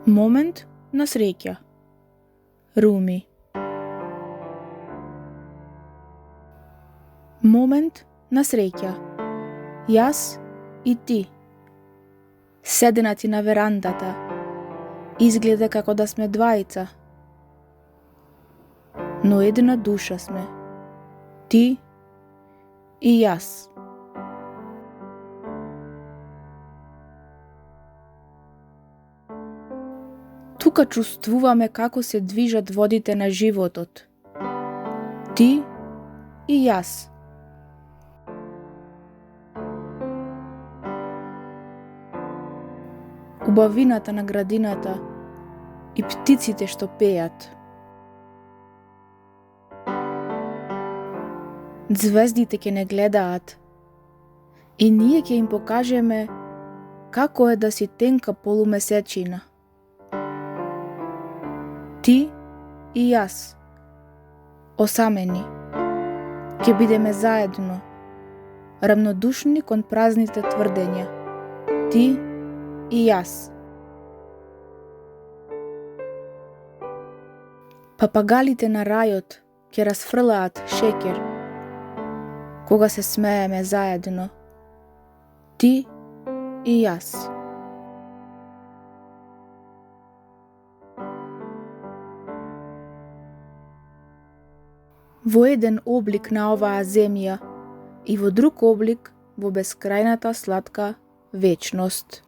Момент на sreća. Rumi. Moment na sreća. Jaz i ti. Седенати на верандата. Изгледа како да сме двајца. Но една душа сме. Ти и јас. Тука чувствуваме како се движат водите на животот. Ти и јас. Убавината на градината и птиците што пеат. Звездите ќе не гледаат и ние ќе им покажеме како е да си тенка полумесечина. Ти и јас, осамени, ќе бидеме заедно, рамнодушни кон празните тврдења. Ти и јас. Папагалите на рајот ќе расфрлаат шеќер, кога се смееме заедно. Ти и јас. Во еден облик на оваа земја и во друг облик во бескрајната сладка вечност.